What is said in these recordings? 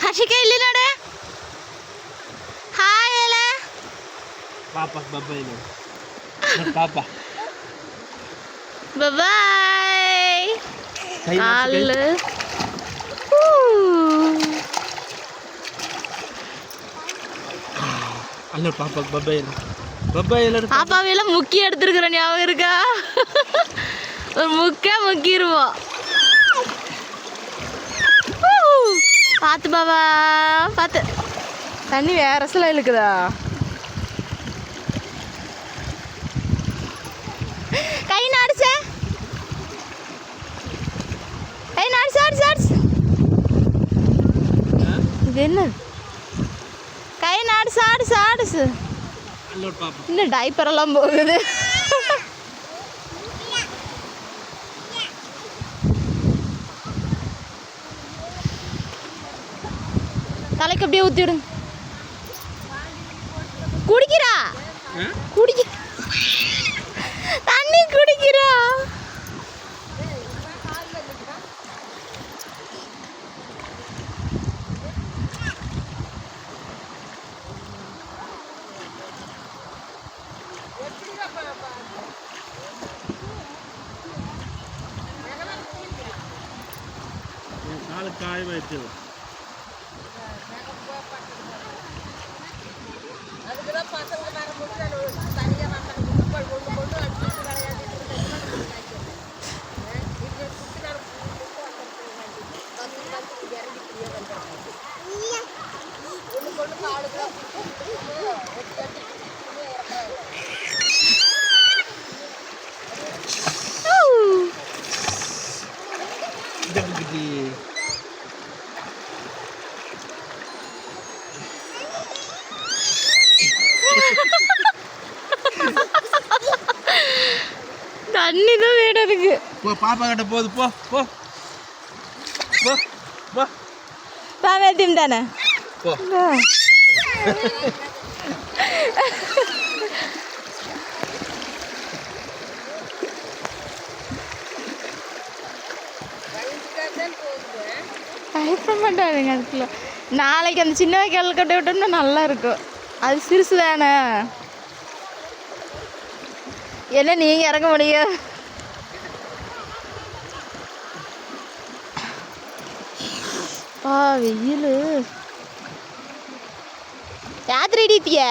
ஹர்ஷிகா இல்லை நட ஹாய் ஏல பாப்பா பபாய் பாப்பா பபாய் அல்ல அல்ல பாப்பா பபாய் பபாய் பாப்பாவையெல்லாம் முக்கி எடுத்துருக்குற ஞாபகம் இருக்கா? ஒரு முக்கிருவோம். பார்த்து பாபா பார்த்து. தண்ணி வேற ரசல இழுக்குதா? கை நாடிச்ச கை நாடிச்சு ஆடிச்சு ஆடிச்சு. இது என்ன? கை நாடிச்சு ஆடிச்சு ஆடிச்சு. இன்னும் டைப்பர் எல்லாம் போகுது. தலைக்கு அப்படியே ஊற்றிவிடுங்க. குடிக்கிறா குடிக்க தண்ணி குடிக்கிறா. காய வச்சு அதுக்குதான் பசங்க வர முடியல. தனியாக நம்ம குப்பல் கொண்டு கொண்டு அடிச்சு விளையாடிட்டு ஒன்று கொண்டு காடுதான் தண்ணி தான் வேணும் அதுக்கு. போ பாப்பா கிட்ட போகுது. போ போ போ போ பாவேத்தியம் தானே போ. பயப்பட மாட்டாருங்க அதுக்குள்ள. நாளைக்கு அந்த சின்ன வைக்கல் கட்ட விட்டோம்னா நல்லா இருக்கும். அது சிறுசு தானே. என்ன நீங்க இறங்க முடியும்? வெயில் யாத்திரை அடித்திய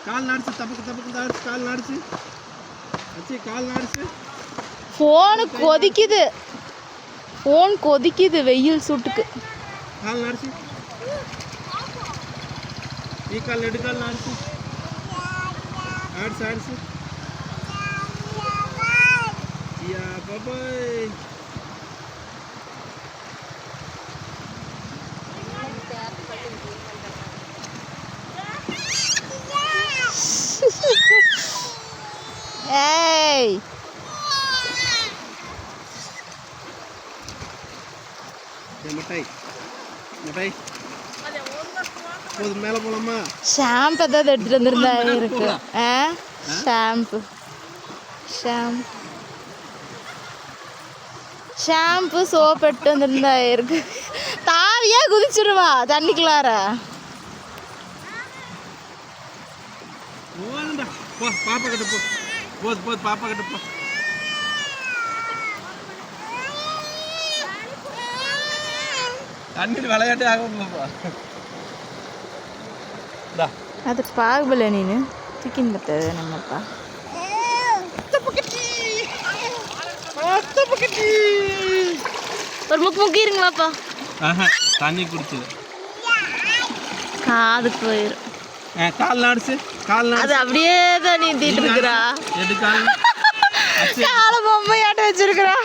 கால் நாடிச்சு தப்பக்கு தப்பக்கு நாடிச்சு கால் நாடிச்சு அச்சி கால் நாடிச்சு. ஃபோனு கொதிக்குது. ஃபோன் கொதிக்குது வெயில் சூட்டுக்கு. கால் நாடிச்சு ಈ ಕಾಲ್ ಎಡು ಕಾಲ್ ನಾಡಿಸಿ ಆಡಿಸಿ ಆಡಿಸಿ. ಯಾ ಬಾಯ್ ஏய் மிட்டாய் மிட்டாய் போதும். மேலே போலாமா? ஷாம்பு ஏதாவது எடுத்துட்டு வந்திருந்தா இருக்கு. ஷாம்பு ஷாம்பு ஷாம்பு சோப்பு எடுத்து வந்திருந்தா இருக்கு. தாவியா குதிச்சிருவா தண்ணிக்குள்ளார. போ பாப்பா கிட்ட போ. போது போது பாப்பா கிட்ட போ. தண்ணியில் விளையாட்டே ஆகும்லப்பா. அது பாகுபல நீனு சிக்கன் பத்தது நம்மப்பா. ஒரு முக்கு முக்கிருங்களாப்பா. தண்ணி குடிச்சது காதுக்கு போயிடும். கால் நாடிச்சு கால் நாடு. அது அப்படியே தான் நீந்திட்டு இருக்கிறா. எடு கால் கால பொம்மையாட்ட வச்சிருக்கிறா.